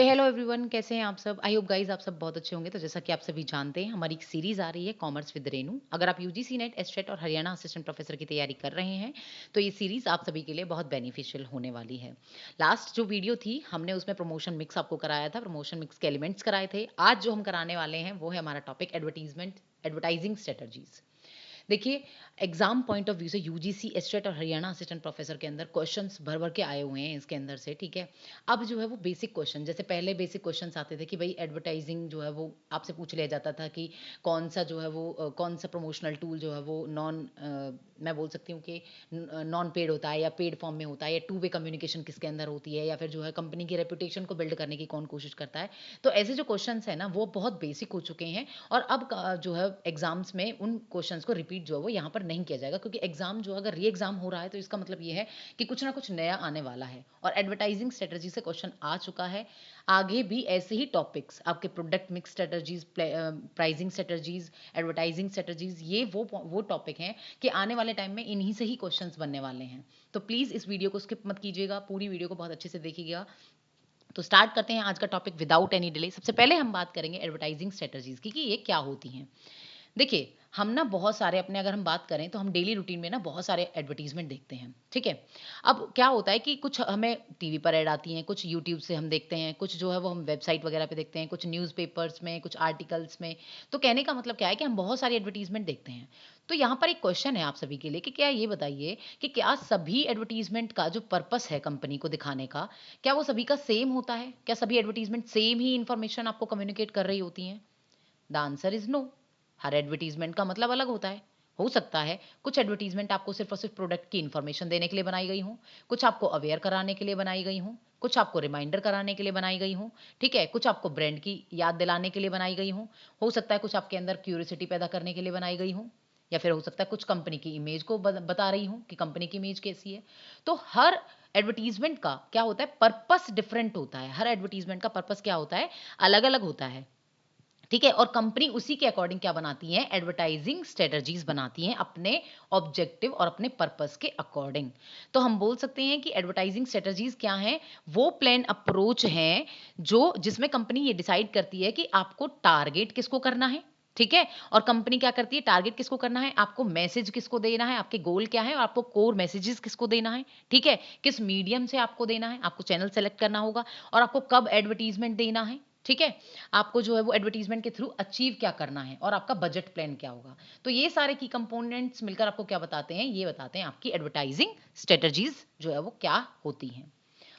हे hello everyone, कैसे हैं आप सब? आई होप गाइस आप सब बहुत अच्छे होंगे। तो जैसा कि आप सभी जानते हैं, हमारी एक सीरीज आ रही है कॉमर्स विद रेनू। अगर आप यूजीसी नेट, एस्टेट और हरियाणा असिस्टेंट प्रोफेसर की तैयारी कर रहे हैं तो ये सीरीज आप सभी के लिए बहुत बेनिफिशियल होने वाली है। लास्ट जो वीडियो थी हमने उसमें प्रमोशन मिक्स आपको कराया था, प्रमोशन मिक्स के एलिमेंट्स कराए थे। आज जो हम कराने वाले हैं वो है हमारा टॉपिक एडवर्टाइजिंग स्ट्रेटजीज। देखिए, एग्जाम पॉइंट ऑफ व्यू से यूजीसी एस्टेट और हरियाणा असिस्टेंट प्रोफेसर के अंदर क्वेश्चंस भर भर के आए हुए हैं इसके अंदर से, ठीक है। अब जो है वो बेसिक क्वेश्चन, जैसे पहले बेसिक क्वेश्चंस आते थे कि भाई एडवर्टाइजिंग जो है वो आपसे पूछ लिया जाता था कि कौन सा जो है वो कौन सा प्रमोशनल टूल जो है वो मैं बोल सकती हूँ कि नॉन पेड होता है या पेड फॉर्म में होता है, या टू वे कम्युनिकेशन किसके अंदर होती है, या फिर जो है कंपनी की रेपुटेशन को बिल्ड करने की कौन कोशिश करता है। तो ऐसे जो क्वेश्चंस है ना वो बहुत बेसिक हो चुके हैं, और अब जो है एग्जाम्स में उन क्वेश्चंस को रिपीट जो है वो यहाँ पर नहीं किया जाएगा, क्योंकि एग्जाम जो अगर री एग्जाम हो रहा है तो इसका मतलब ये है कि कुछ ना कुछ नया आने वाला है। और एडवर्टाइजिंग स्ट्रेटजी से क्वेश्चन आ चुका है। आगे भी ऐसे ही टॉपिक्स आपके product mix strategies, pricing strategies, advertising strategies, ये वो टॉपिक हैं कि आने वाले टाइम में इन्हीं से ही क्वेश्चंस बनने वाले हैं। तो प्लीज़ इस वीडियो को स्किप मत कीजिएगा, पूरी वीडियो को बहुत अच्छे से देखिएगा। तो स्टार्ट करते हैं आज का टॉपिक विदाउट एनी डिले। सबसे पहले हम बात करेंगे एडवर्टाइजिंग स्ट्रेटजीज की कि ये क्या होती हैं। देखिए, हम ना बहुत सारे अपने अगर हम बात करें तो हम डेली रूटीन में ना बहुत सारे एडवर्टीजमेंट देखते हैं, ठीक है। अब क्या होता है कि कुछ हमें टीवी पर ऐड आती हैं, कुछ यूट्यूब से हम देखते हैं, कुछ जो है वो हम वेबसाइट वगैरह पे देखते हैं, कुछ न्यूज़पेपर्स में, कुछ आर्टिकल्स में। तो कहने का मतलब क्या है कि हम बहुत सारी एडवर्टीजमेंट देखते हैं। तो यहाँ पर एक क्वेश्चन है आप सभी के लिए कि क्या ये बताइए कि क्या सभी एडवर्टीजमेंट का जो पर्पस है कंपनी को दिखाने का, क्या वो सभी का सेम होता है? क्या सभी एडवर्टीजमेंट सेम ही इंफॉर्मेशन आपको कम्युनिकेट कर रही होती हैं? The answer is no. हर एडवर्टीजमेंट का मतलब अलग होता है। हो सकता है कुछ एडवर्टीजमेंट आपको सिर्फ और सिर्फ प्रोडक्ट की इन्फॉर्मेशन देने के लिए बनाई गई हो, कुछ आपको अवेयर कराने के लिए बनाई गई हो, कुछ आपको रिमाइंडर कराने के लिए बनाई गई हो, ठीक है, कुछ आपको ब्रांड की याद दिलाने के लिए बनाई गई हो सकता है कुछ आपके अंदर क्यूरियोसिटी पैदा करने के लिए बनाई गई हो, या फिर हो सकता है कुछ कंपनी की इमेज को बता रही हूँ कि कंपनी की इमेज कैसी है। तो हर एडवर्टीजमेंट का क्या होता है, पर्पस डिफरेंट होता है। हर एडवर्टीजमेंट का पर्पस क्या होता है, अलग अलग होता है, ठीक है। और कंपनी उसी के अकॉर्डिंग क्या बनाती है, एडवर्टाइजिंग स्ट्रेटजीज बनाती हैं अपने ऑब्जेक्टिव और अपने पर्पस के अकॉर्डिंग। तो हम बोल सकते हैं कि एडवर्टाइजिंग स्ट्रेटजीज क्या हैं, वो प्लान अप्रोच हैं जो जिसमें कंपनी ये डिसाइड करती है कि आपको टारगेट किसको करना है, ठीक है। और कंपनी क्या करती है, टारगेट किसको करना है, आपको मैसेज किसको देना है, आपके गोल क्या है, और आपको कोर मैसेजेस किसको देना है, ठीक है। किस मीडियम से आपको देना है, आपको चैनल सेलेक्ट करना होगा, और आपको कब एडवर्टीजमेंट देना है, ठीक है। आपको जो है वो एडवर्टीजमेंट के थ्रू अचीव क्या करना है, और आपका बजट प्लान क्या होगा। तो ये सारे की कंपोनेंट्स मिलकर आपको क्या बताते हैं, ये बताते हैं आपकी एडवर्टाइजिंग स्ट्रेटजीज जो है वो क्या होती हैं।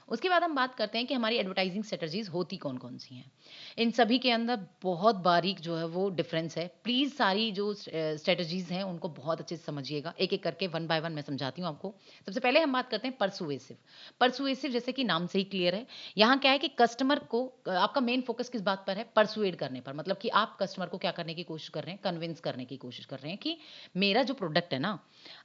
उसके बाद हम बात करते हैं कि हमारी एडवर्टाइजिंग स्ट्रेटजीज होती कौन कौन सी हैं। इन सभी के अंदर बहुत बारीक जो है वो डिफरेंस है। प्लीज़ सारी जो स्ट्रेटजीज हैं उनको बहुत अच्छे से समझिएगा, एक एक करके वन बाय वन मैं समझाती हूँ आपको। सबसे पहले हम बात करते हैं परसुएसिव। परसुएसिव जैसे कि नाम से ही क्लियर है, यहाँ क्या है कि कस्टमर को आपका मेन फोकस किस बात पर है, परसुएड करने पर। मतलब कि आप कस्टमर को क्या करने की कोशिश कर रहे हैं, कन्विंस करने की कोशिश कर रहे हैं कि मेरा जो प्रोडक्ट है ना,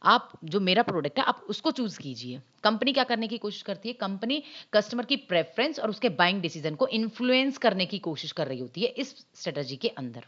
आप जो मेरा प्रोडक्ट है आप उसको चूज कीजिए। कंपनी क्या करने की कोशिश करती है, कंपनी कस्टमर की प्रेफरेंस और उसके बाइंग डिसीजन को इन्फ्लुएंस करने की कोशिश कर रही होती है इस स्ट्रेटजी के अंदर।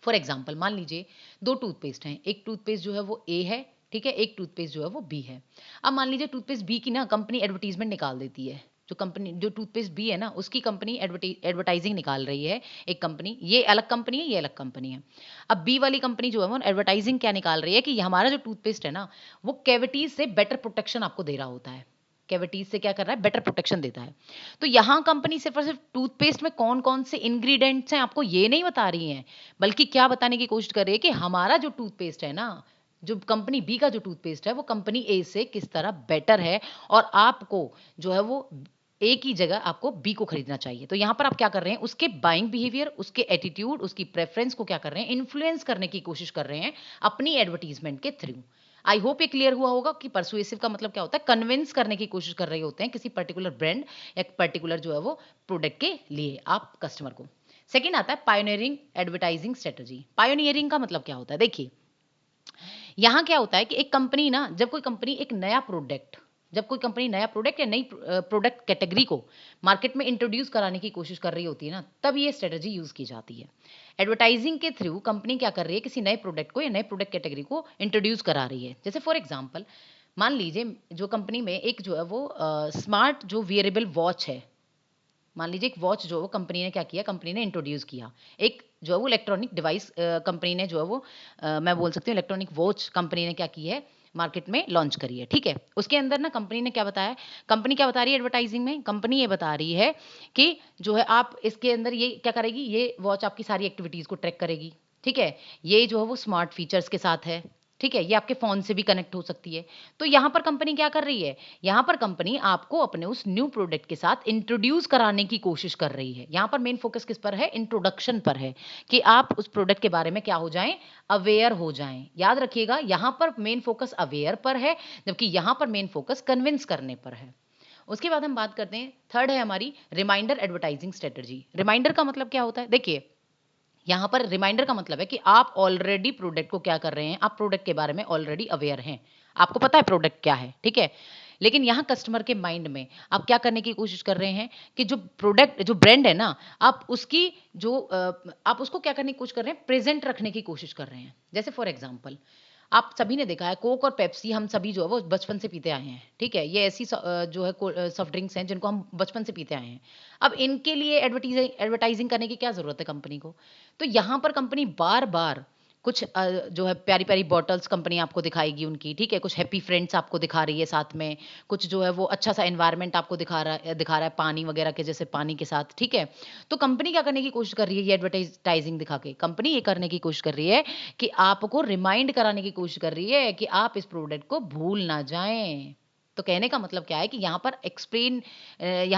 फॉर एग्जाम्पल मान लीजिए दो टूथपेस्ट हैं, एक टूथपेस्ट जो है वो ए है, ठीक है, एक टूथपेस्ट जो है वो बी है। अब मान लीजिए टूथपेस्ट बी की ना कंपनी एडवर्टीजमेंट निकाल देती है। जो टूथपेस्ट बी है ना उसकी कंपनी एडवर्टाइजिंग निकाल रही है। एक कंपनी, ये अलग कंपनी है, ये अलग कंपनी है। अब बी वाली कंपनी जो है वो एडवर्टाइजिंग क्या निकाल रही है कि हमारा जो टूथपेस्ट है ना वो कैविटीज से बेटर प्रोटेक्शन आपको दे रहा होता है। कैविटीज से क्या कर रहा है, बेटर प्रोटेक्शन देता है। तो यहाँ कंपनी सिर्फ और सिर्फ टूथपेस्ट में कौन कौन से इंग्रेडिएंट्स हैं आपको ये नहीं बता रही हैं, बल्कि क्या बताने की कोशिश कर रही है कि हमारा जो टूथपेस्ट है ना, जो कंपनी बी का जो टूथपेस्ट है वो कंपनी ए से किस तरह बेटर है, और आपको जो है वो ए की जगह आपको बी को खरीदना चाहिए। तो यहाँ पर आप क्या कर रहे हैं, उसके बाइंग बिहेवियर, उसके एटीट्यूड, उसकी प्रेफरेंस को क्या कर रहे हैं, इन्फ्लुएंस करने की कोशिश कर रहे हैं अपनी एडवर्टीजमेंट के थ्रू। आई होप ये क्लियर हुआ होगा कि परसुएसिव का मतलब क्या होता है, कन्विंस करने की कोशिश कर रहे होते हैं किसी पर्टिकुलर ब्रांड या पर्टिकुलर जो है वो प्रोडक्ट के लिए आप कस्टमर को। सेकंड आता है पायोनियरिंग एडवर्टाइजिंग स्ट्रेटजी। पायोनियरिंग का मतलब क्या होता है, देखिए यहाँ क्या होता है कि एक कंपनी ना, जब कोई कंपनी नया प्रोडक्ट या नई प्रोडक्ट कैटेगरी को मार्केट में इंट्रोड्यूस कराने की कोशिश कर रही होती है ना, तब ये स्ट्रेटजी यूज की जाती है। एडवर्टाइजिंग के थ्रू कंपनी क्या कर रही है, किसी नए प्रोडक्ट को या नए प्रोडक्ट कैटेगरी को इंट्रोड्यूस करा रही है। जैसे फॉर एग्जाम्पल मान लीजिए जो कंपनी में एक जो है वो स्मार्ट जो वियरेबल वॉच है, मान लीजिए एक वॉच जो है वो कंपनी ने क्या किया, कंपनी ने इंट्रोड्यूस किया। एक जो है वो इलेक्ट्रॉनिक डिवाइस कंपनी ने जो है वो मैं बोल सकती हूँ इलेक्ट्रॉनिक वॉच कंपनी ने क्या की है, मार्केट में लॉन्च करी है, ठीक है। उसके अंदर ना कंपनी ने क्या बताया, कंपनी क्या बता रही है एडवर्टाइजिंग में, कंपनी ये बता रही है कि जो है आप इसके अंदर ये क्या करेगी, ये वॉच आपकी सारी एक्टिविटीज़ को ट्रैक करेगी, ठीक है। ये जो है वो स्मार्ट फीचर्स के साथ है, ठीक है। ये आपके फ़ोन से भी कनेक्ट हो सकती है। तो यहाँ पर कंपनी क्या कर रही है, यहाँ पर कंपनी आपको अपने उस न्यू प्रोडक्ट के साथ इंट्रोड्यूस कराने की कोशिश कर रही है। यहाँ पर मेन फोकस किस पर है, इंट्रोडक्शन पर है, कि आप उस प्रोडक्ट के बारे में क्या हो जाएं, अवेयर हो जाएं। याद रखिएगा यहाँ पर मेन फोकस अवेयर पर है, जबकि यहाँ पर मेन फोकस कन्विंस करने पर है। उसके बाद हम बात करते हैं, थर्ड है हमारी रिमाइंडर एडवर्टाइजिंग स्ट्रेटजी। रिमाइंडर का मतलब क्या होता है, देखिए यहाँ पर रिमाइंडर का मतलब है कि आप ऑलरेडी प्रोडक्ट को क्या कर रहे हैं, आप प्रोडक्ट के बारे में ऑलरेडी अवेयर हैं, आपको पता है प्रोडक्ट क्या है, ठीक है। लेकिन यहाँ कस्टमर के माइंड में आप क्या करने की कोशिश कर रहे हैं कि जो प्रोडक्ट जो ब्रांड है ना, आप उसकी जो आप उसको क्या करने की कोशिश कर रहे हैं, प्रेजेंट रखने की कोशिश कर रहे हैं। जैसे फॉर एग्जांपल आप सभी ने देखा है कोक और पेप्सी, हम सभी जो है वो बचपन से पीते आए हैं, ठीक है। ये ऐसी जो है सॉफ्ट ड्रिंक्स हैं जिनको हम बचपन से पीते आए हैं। अब इनके लिए एडवर्टाइजिंग करने की क्या जरूरत है कंपनी को, तो यहाँ पर कंपनी बार बार कुछ जो है प्यारी प्यारी बॉटल्स कंपनी आपको दिखाएगी उनकी, ठीक है। कुछ हैप्पी फ्रेंड्स आपको दिखा रही है साथ में, कुछ जो है वो अच्छा सा एनवायरनमेंट आपको दिखा रहा है पानी वगैरह के, जैसे पानी के साथ, ठीक है। तो कंपनी क्या करने की कोशिश कर रही है, ये एडवर्टाइजिंग दिखा के कंपनी ये करने की कोशिश कर रही है कि आपको रिमाइंड कराने की कोशिश कर रही है कि आप इस प्रोडक्ट को भूल ना जाएं। तो कहने का मतलब क्या है कि यहाँ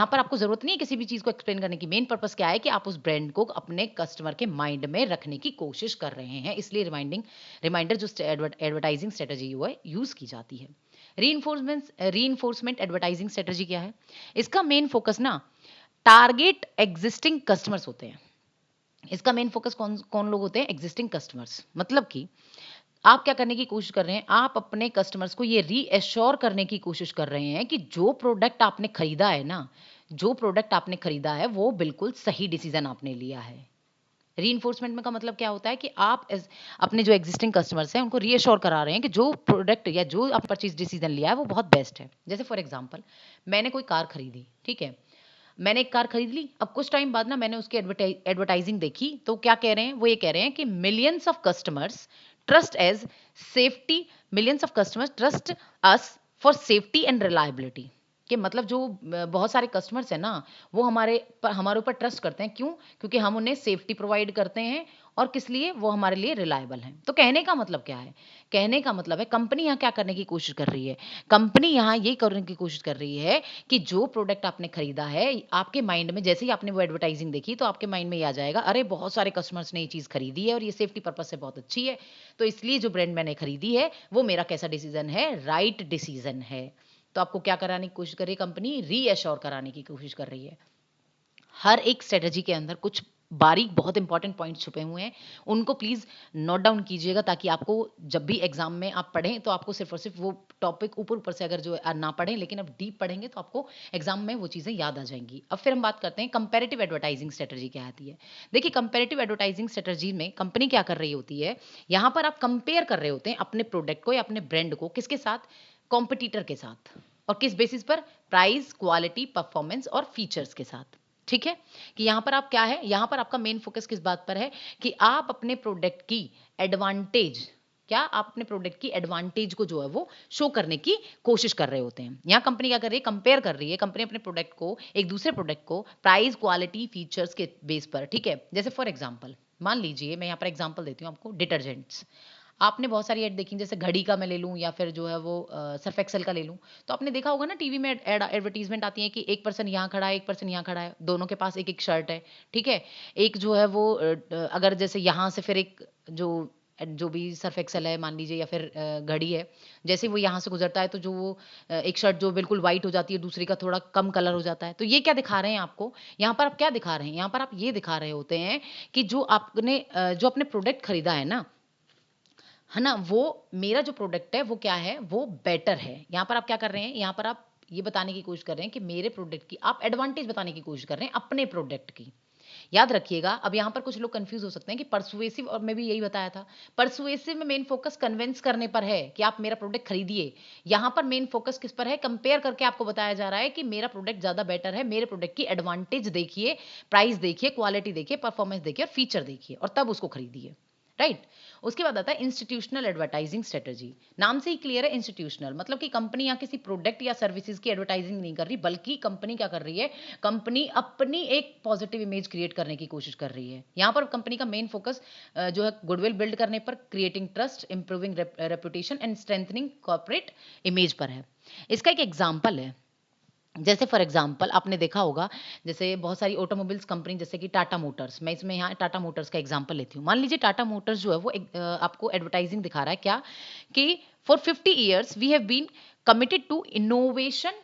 पर आपको जरूरत नहीं है किसी भी चीज को एक्सप्लेन करने की। मेन पर्पस क्या है कि आप उस ब्रांड को अपने कस्टमर के माइंड में रखने की कोशिश कर रहे हैं, इसलिए रिमाइंडर जो एडवर्टाइजिंग स्ट्रेटजी है यूज की जाती है। रीइंफोर्समेंट एडवर्टाइजिंग स्ट्रेटजी क्या है, इसका मेन फोकस ना टारगेट एग्जिस्टिंग कस्टमर्स होते हैं। इसका मेन फोकस कौन कौन लोग होते हैं, एग्जिस्टिंग कस्टमर्स। मतलब कि आप क्या करने की कोशिश कर रहे हैं, आप अपने कस्टमर्स को ये रीएश्योर करने की कोशिश कर रहे हैं कि जो प्रोडक्ट आपने खरीदा है ना, जो प्रोडक्ट आपने खरीदा है वो बिल्कुल सही डिसीजन आपने लिया है। रीइंफोर्समेंट में का मतलब क्या होता है कि आप अपने जो एग्जिस्टिंग कस्टमर्स हैं उनको रीएश्योर करा रहे हैं कि जो प्रोडक्ट या जो आप परचेज डिसीजन लिया है वो बहुत बेस्ट है। जैसे फॉर एग्जांपल मैंने कोई कार खरीदी, ठीक है। मैंने एक कार खरीद ली, अब कुछ टाइम बाद ना मैंने उसकी एडवर्टाइजिंग देखी, तो क्या कह रहे हैं, वो ये कह रहे हैं कि millions of customers trust as safety, millions of customers trust us for safety and reliability. कि मतलब जो बहुत सारे कस्टमर्स हैं ना, वो हमारे ऊपर ट्रस्ट करते हैं, क्यों, क्योंकि हम उन्हें सेफ्टी प्रोवाइड करते हैं, और किस लिए, वो हमारे लिए रिलायबल हैं। तो कहने का मतलब क्या है, कहने का मतलब है कंपनी यहाँ क्या करने की कोशिश कर रही है, कंपनी यहाँ ये करने की कोशिश कर रही है कि जो प्रोडक्ट आपने खरीदा है, आपके माइंड में जैसे ही आपने वो एडवर्टाइजिंग देखी तो आपके माइंड में ये आ जाएगा, अरे बहुत सारे कस्टमर्स ने ये चीज़ खरीदी है और ये सेफ्टी पर्पज से बहुत अच्छी है, तो इसलिए जो ब्रांड मैंने खरीदी है वो मेरा कैसा डिसीजन है, राइट डिसीजन है। तो आपको क्या कराने की कोशिश कर रही है कंपनी, रीएश्योर कराने की कोशिश कर रही है। हर एक स्ट्रेटजी के अंदर कुछ बारीक बहुत इंपॉर्टेंट पॉइंट्स छुपे हुए हैं, उनको प्लीज नोट डाउन कीजिएगा, ताकि आपको जब भी एग्जाम में आप पढ़ें तो आपको सिर्फ और सिर्फ वो टॉपिक ऊपर ऊपर से अगर जो ना पढ़ें, लेकिन अब डीप पढ़ेंगे तो आपको एग्जाम में वो चीज़ें याद आ जाएंगी। अब फिर हम बात करते हैं कंपैरेटिव एडवर्टाइजिंग स्ट्रेटजी क्या आती है। देखिए कंपैरेटिव एडवर्टाइजिंग स्ट्रेटजी में कंपनी क्या कर रही होती है, यहाँ पर आप कंपेयर कर रहे होते हैं अपने प्रोडक्ट को या अपने ब्रांड को किसके साथ, कॉम्पिटिटर के साथ, और किस बेसिस पर, प्राइस, क्वालिटी, परफॉर्मेंस और फीचर्स के साथ। ठीक है, कि यहां पर आप क्या है, यहां पर आपका मेन फोकस किस बात पर है कि आप अपने प्रोडक्ट की एडवांटेज, क्या आप अपने प्रोडक्ट की एडवांटेज को जो है वो शो करने की कोशिश कर रहे होते हैं। यहां कंपनी क्या कर रही है, कंपेयर कर रही है, कंपनी अपने प्रोडक्ट को एक दूसरे प्रोडक्ट को प्राइस, क्वालिटी, फीचर्स के बेस पर, ठीक है। जैसे फॉर एग्जांपल मान लीजिए, मैं यहां पर एग्जांपल देती हूं आपको, डिटर्जेंट्स। आपने बहुत सारी ऐड देखी, जैसे घड़ी का मैं ले लूं या फिर जो है वो सर्फ एक्सेल का ले लूं, तो आपने देखा होगा ना टीवी में एडवर्टीजमेंट आती है कि एक पर्सन यहाँ खड़ा है, एक पर्सन यहाँ खड़ा है, दोनों के पास एक एक शर्ट है, ठीक है। एक जो है वो अगर जैसे यहाँ से फिर एक जो जो भी सर्फ एक्सेल है मान लीजिए या फिर घड़ी है, जैसे वो यहाँ से गुजरता है तो जो वो एक शर्ट जो बिल्कुल व्हाइट हो जाती है, दूसरी का थोड़ा कम कलर हो जाता है। तो ये क्या दिखा रहे हैं आपको, यहाँ पर आप क्या दिखा रहे हैं, यहाँ पर आप ये दिखा रहे होते हैं कि जो आपने प्रोडक्ट खरीदा है ना, वो मेरा जो प्रोडक्ट है वो क्या है, वो बेटर है। यहाँ पर आप क्या कर रहे हैं, यहाँ पर आप ये बताने की कोशिश कर रहे हैं कि मेरे प्रोडक्ट की आप एडवांटेज बताने की कोशिश कर रहे हैं अपने प्रोडक्ट की। याद रखिएगा, अब यहाँ पर कुछ लोग कंफ्यूज हो सकते हैं कि परसुएसिव, और मैं भी यही बताया था, परसुएसिव में मेन फोकस कन्विंस करने पर है कि आप मेरा प्रोडक्ट खरीदिए। यहाँ पर मेन फोकस किस पर है? कंपेयर करके आपको बताया जा रहा है कि मेरा प्रोडक्ट ज्यादा बेटर है, मेरे प्रोडक्ट की एडवांटेज देखिए, प्राइस देखिए, क्वालिटी देखिए, परफॉर्मेंस देखिए और फीचर देखिए और तब उसको खरीदिए, राइट। उसके बाद आता है इंस्टीट्यूशनल एडवर्टाइजिंग स्ट्रेटजी। नाम से ही क्लियर है, इंस्टीट्यूशनल मतलब कि कंपनी यहाँ किसी प्रोडक्ट या सर्विसेज की एडवर्टाइजिंग नहीं कर रही, बल्कि कंपनी क्या कर रही है? कंपनी अपनी एक पॉजिटिव इमेज क्रिएट करने की कोशिश कर रही है। यहाँ पर कंपनी का मेन फोकस जो है गुडविल बिल्ड करने पर, creating trust, improving reputation and strengthening corporate image पर है। इसका एक एग्जाम्पल है, जैसे फॉर एग्जांपल आपने देखा होगा, जैसे बहुत सारी ऑटोमोबाइल्स कंपनी जैसे कि टाटा मोटर्स, मैं इसमें यहाँ टाटा मोटर्स का एग्जांपल लेती हूँ। मान लीजिए टाटा मोटर्स जो है वो आपको एडवर्टाइजिंग दिखा रहा है क्या, कि for 50 years we have been committed to innovation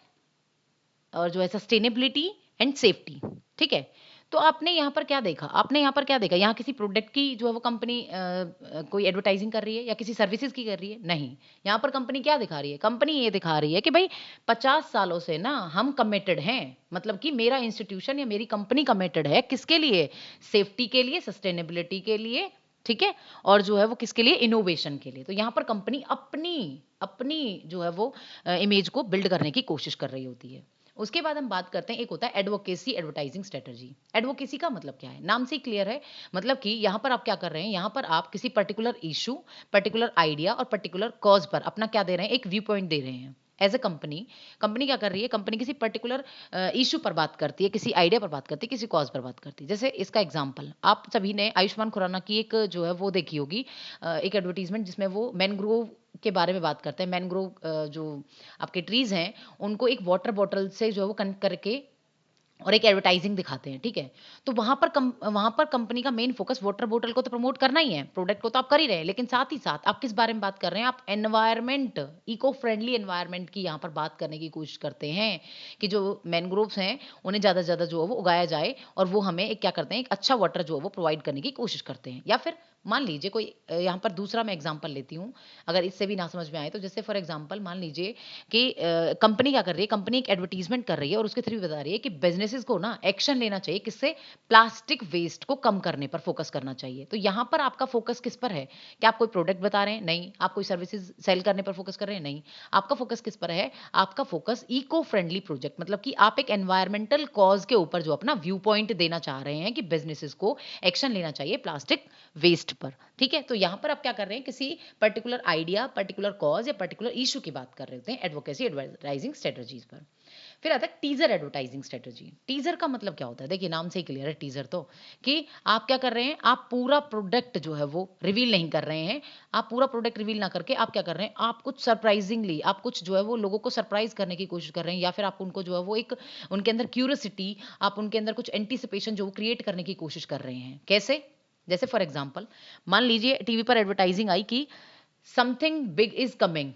और जो है सस्टेनेबिलिटी एंड सेफ्टी, ठीक है। तो आपने यहाँ पर क्या देखा? आपने यहाँ पर क्या देखा? यहाँ किसी प्रोडक्ट की जो है वो कंपनी कोई एडवर्टाइजिंग कर रही है या किसी सर्विसेज की कर रही है? नहीं। यहाँ पर कंपनी क्या दिखा रही है? कंपनी ये दिखा रही है कि भाई 50 सालों से ना हम कमिटेड हैं, मतलब कि मेरा इंस्टीट्यूशन या मेरी कंपनी कमिटेड है किसके लिए? सेफ्टी के लिए, सस्टेनेबिलिटी के लिए, ठीक है, और जो है वो किसके लिए? इनोवेशन के लिए। तो यहाँ पर कंपनी अपनी अपनी जो है वो इमेज को बिल्ड करने की कोशिश कर रही होती है। उसके बाद हम बात करते हैं, एक होता है एडवोकेसी एडवर्टाइजिंग स्ट्रेटजी। एडवोकेसी का मतलब क्या है? नाम से ही क्लियर है, मतलब कि यहाँ पर आप क्या कर रहे हैं? यहाँ पर आप किसी पर्टिकुलर इशू, पर्टिकुलर आइडिया और पर्टिकुलर कॉज पर अपना क्या दे रहे हैं? एक व्यू पॉइंट दे रहे हैं। एज ए कंपनी, कंपनी क्या कर रही है? कंपनी किसी पर्टिकुलर इशू पर बात करती है, किसी आइडिया पर बात करती है, किसी कॉज पर बात करती है। जैसे इसका एग्जांपल आप सभी ने आयुष्मान खुराना की एक जो है वो देखी होगी, एक एडवर्टीजमेंट जिसमें वो मैनग्रोव के बारे में बात करते हैं। मैनग्रोव जो आपके ट्रीज हैं उनको एक वाटर बॉटल से जो है वो कनेक्ट करके और एक एडवर्टाइजिंग दिखाते हैं, ठीक है। तो वहां पर कंपनी का मेन फोकस वाटर बॉटल को तो प्रमोट करना ही है, प्रोडक्ट को तो आप कर ही रहे हैं, लेकिन साथ ही साथ आप किस बारे में बात कर रहे हैं? आप एनवायरमेंट, इको फ्रेंडली एनवायरमेंट की यहाँ पर बात करने की कोशिश करते हैं कि जो मैनग्रोव्स हैं उन्हें ज़्यादा से ज़्यादा जो है वो उगाया जाए, और वो हमें एक क्या करते हैं? एक अच्छा वाटर जो है वो प्रोवाइड करने की कोशिश करते हैं। या फिर मान लीजिए कोई यहाँ पर दूसरा मैं एग्जाम्पल लेती हूँ, अगर इससे भी ना समझ में आए तो, जैसे फॉर एग्जाम्पल मान लीजिए कि कंपनी क्या कर रही है? कंपनी एक एडवर्टीजमेंट कर रही है और उसके थ्रू बता रही है कि बिजनेसेस को ना एक्शन लेना चाहिए, किससे? प्लास्टिक वेस्ट को कम करने पर फोकस करना चाहिए। तो यहाँ पर आपका फोकस किस पर है? क्या आप कोई प्रोडक्ट बता रहे हैं? नहीं। आप कोई सर्विसेज सेल करने पर फोकस कर रहे हैं? नहीं। आपका फोकस किस पर है? आपका फोकस इको फ्रेंडली प्रोजेक्ट, मतलब कि आप एक एनवायरमेंटल कॉज के ऊपर जो अपना व्यू पॉइंट देना चाह रहे हैं कि बिजनेसेस को एक्शन लेना चाहिए प्लास्टिक वेस्ट पर, ठीक है। तो यहाँ पर आप क्या कर रहे हैं? किसी पर्टिकुलर आइडिया, पर्टिकुलर कॉज या पर्टिकुलर इशू की बात कर रहे होते हैं एडवोकेसी एडवर्टाइजिंग स्ट्रेटजीज पर। फिर आता है टीजर एडवर्टाइजिंग स्ट्रेटजी। टीजर का मतलब क्या होता है? देखिए नाम से ही क्लियर है टीजर तो, कि आप क्या कर रहे हैं? आप पूरा प्रोडक्ट जो है वो रिवील नहीं कर रहे हैं। आप पूरा प्रोडक्ट रिवील ना करके आप क्या कर रहे हैं? आप कुछ सरप्राइजिंगली, आप कुछ जो है वो लोगों को सरप्राइज करने की कोशिश कर रहे हैं, या फिर आप उनको जो है वो एक उनके अंदर क्यूरियोसिटी, आप उनके अंदर कुछ एंटीसिपेशन जो क्रिएट करने की कोशिश कर रहे हैं। कैसे? जैसे फॉर एग्जाम्पल मान लीजिए टीवी पर एडवर्टाइजिंग आई कि something big is coming,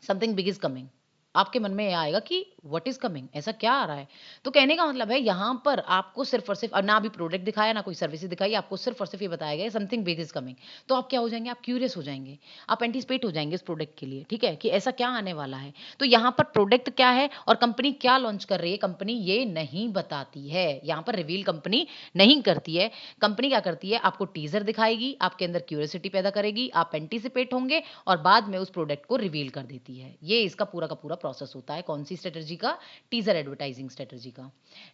something big is coming. आपके मन में ये आएगा कि व्हाट इज कमिंग, ऐसा क्या आ रहा है? तो कहने का मतलब है यहाँ पर आपको सिर्फ और सिर्फ, ना भी प्रोडक्ट दिखाया ना कोई सर्विस दिखाई, आपको सिर्फ और सिर्फ ये बताया गया समथिंग बिग इज कमिंग। तो आप क्या हो जाएंगे? आप क्यूरियस हो जाएंगे, आप एंटिसिपेट हो जाएंगे इस प्रोडक्ट के लिए, ठीक है, कि ऐसा क्या आने वाला है। तो यहाँ पर प्रोडक्ट क्या है और कंपनी क्या लॉन्च कर रही है, कंपनी ये नहीं बताती है। यहाँ पर रिवील कंपनी नहीं करती है। कंपनी क्या करती है? आपको टीजर दिखाएगी, आपके अंदर क्यूरियोसिटी पैदा करेगी, आप एंटिसिपेट होंगे और बाद में उस प्रोडक्ट को रिवील कर देती है। ये इसका पूरा का पूरा प्रोसेस होता है। कौन सी स्ट्रेटजी का? टीजर एडवर्टाइजिंग स्ट्रेटजी का।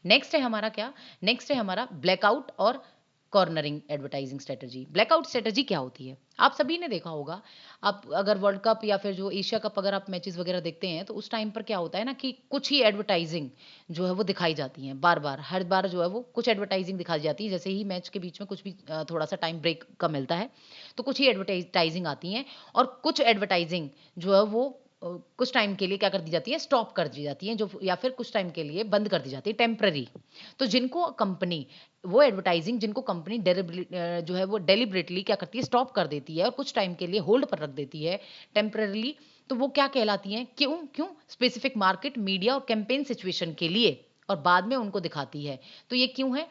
नेक्स्ट है हमारा क्या? नेक्स्ट है हमारा ब्लैकआउट और cornering advertising strategy. Blackout strategy क्या होती है? आप सभी ने देखा होगा, आप अगर वर्ल्ड कप या फिर जो एशिया कप अगर आप मैचेस वगैरह देखते हैं तो उस टाइम पर क्या होता है ना कि कुछ ही एडवर्टाइजिंग जो है वो दिखाई जाती है, बार बार, हर बार जो है वो कुछ एडवर्टाइजिंग दिखाई जाती है। जैसे ही मैच के बीच में कुछ भी थोड़ा सा टाइम ब्रेक का मिलता है तो कुछ ही एडवर्टाइजिंग आती हैं, और कुछ एडवर्टाइजिंग जो है वो कुछ टाइम के लिए क्या कर दी जाती है? स्टॉप कर दी जाती है, जो या फिर कुछ टाइम के लिए बंद कर दी जाती है, टेम्पररी। तो जिनको कंपनी, वो एडवर्टाइजिंग जिनको कंपनी जो है वो डेलिबरेटली क्या करती है? स्टॉप कर देती है और कुछ टाइम के लिए होल्ड पर रख देती है टेम्पररीली। तो वो क्या कहलाती हैं? क्यों क्यों? स्पेसिफिक मार्केट, मीडिया और कैंपेन सिचुएशन के लिए, और बाद में उनको दिखाती है। तो ये क्यों है?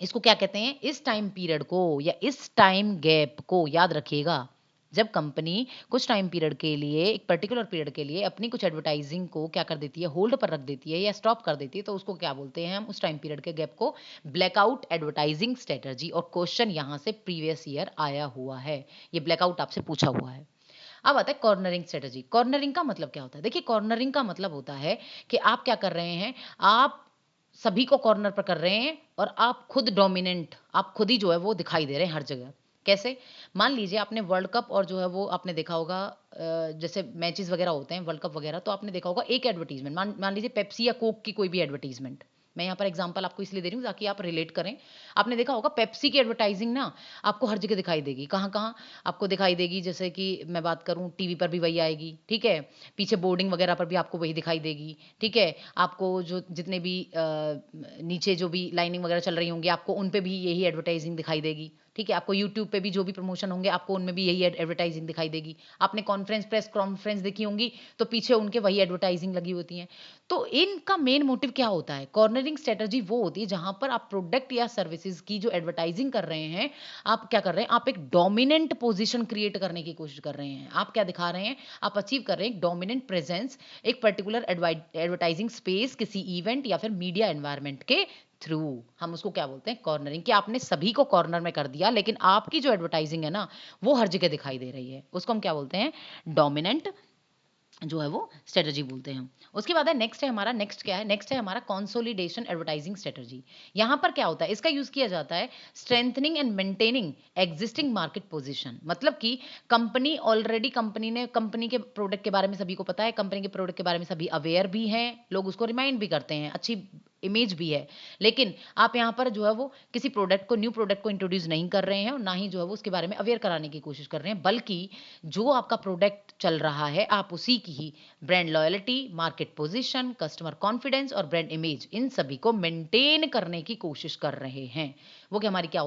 इसको क्या कहते हैं? इस टाइम पीरियड को या इस टाइम गैप को याद रखिएगा, जब कंपनी कुछ टाइम पीरियड के लिए, एक पर्टिकुलर पीरियड के लिए अपनी कुछ एडवर्टाइजिंग को क्या कर देती है, होल्ड पर रख देती है या स्टॉप कर देती है, तो उसको क्या बोलते हैं हम, उस टाइम पीरियड के गैप को ब्लैकआउट एडवर्टाइजिंग स्ट्रेटजी। और क्वेश्चन यहाँ से प्रीवियस ईयर आया हुआ है, ये ब्लैकआउट आपसे पूछा हुआ है। अब आता है कॉर्नरिंग स्ट्रेटजी। कॉर्नरिंग का मतलब क्या होता है? देखिए, कॉर्नरिंग का मतलब होता है कि आप क्या कर रहे हैं, आप सभी को कॉर्नर पर कर रहे हैं और आप खुद डोमिनेंट, आप खुद ही जो है वो दिखाई दे रहे हैं हर जगह। कैसे? मान लीजिए आपने वर्ल्ड कप और जो है वो आपने देखा होगा, जैसे मैचेस वगैरह होते हैं वर्ल्ड कप वगैरह, तो आपने देखा होगा एक एडवर्टाइजमेंट, मान मान लीजिए पेप्सी या कोक की कोई भी एडवर्टाइजमेंट। मैं यहाँ पर एग्जांपल आपको इसलिए दे रही हूँ ताकि आप रिलेट करें। आपने देखा होगा पेप्सी की एडवर्टाइजिंग ना आपको हर जगह दिखाई देगी। कहाँ-कहाँ आपको दिखाई देगी? जैसे कि मैं बात करूँ, टीवी पर भी वही आएगी, ठीक है? पीछे बोर्डिंग वगैरह पर भी आपको वही दिखाई देगी, ठीक है? आपको जो जितने भी नीचे जो भी लाइनिंग वगैरह चल रही होंगी, आपको उन पे भी यही एडवर्टाइजिंग दिखाई देगी, ठीक है? आपको यूट्यूब पे भी जो भी प्रमोशन होंगे, आपको उनमें भी यही एडवर्टाइजिंग दिखाई देगी। आपने कॉन्फ्रेंस, प्रेस कॉन्फ्रेंस देखी होंगी, तो पीछे उनके वही एडवर्टाइजिंग लगी होती हैं। तो इनका मेन मोटिव क्या होता है? कॉर्नरिंग स्ट्रेटजी वो होती है जहाँ पर आप प्रोडक्ट या सर्विसेज की जो एडवर्टाइजिंग कर रहे हैं, आप क्या कर रहे हैं? आप एक डोमिनेंट पोजीशन क्रिएट करने की कोशिश कर रहे हैं। आप क्या दिखा रहे हैं? आप अचीव कर रहे हैं एक डोमिनेंट प्रेजेंस, एक पर्टिकुलर एडवर्टाइजिंग स्पेस, किसी इवेंट या फिर मीडिया एनवायरनमेंट के थ्रू। हम उसको क्या बोलते हैं? कॉर्नरिंग। कि आपने सभी को कॉर्नर में कर दिया, लेकिन आपकी जो एडवर्टाइजिंग है ना, वो हर जगह दिखाई दे रही है। उसको हम क्या बोलते हैं? डोमिनेंट जो है वो स्ट्रेटजी बोलते हैं। उसके बाद है नेक्स्ट, है हमारा, नेक्स्ट क्या है? नेक्स्ट है हमारा कंसोलिडेशन एडवर्टाइजिंग स्ट्रेटजी। यहाँ पर क्या होता है? इसका यूज किया जाता है strengthening and maintaining existing market position. मतलब कि कंपनी ऑलरेडी, कंपनी ने, कंपनी के प्रोडक्ट के बारे में सभी को पता है, कंपनी के प्रोडक्ट के बारे में सभी अवेयर भी हैं, लोग उसको रिमाइंड भी करते हैं, अच्छी इमेज भी है। लेकिन आप यहाँ पर जो है वो किसी प्रोडक्ट को, न्यू प्रोडक्ट को इंट्रोड्यूस नहीं कर रहे हैं और ना ही जो है वो उसके बारे में अवेयर कराने की कोशिश कर रहे हैं, बल्कि जो आपका प्रोडक्ट चल रहा है, आप उसी की ही brand loyalty, market position, customer confidence और ब्रांड इमेज, इन सभी को मेंटेन करने की कोशिश कर रहे हैं। वो कि हमारी क्या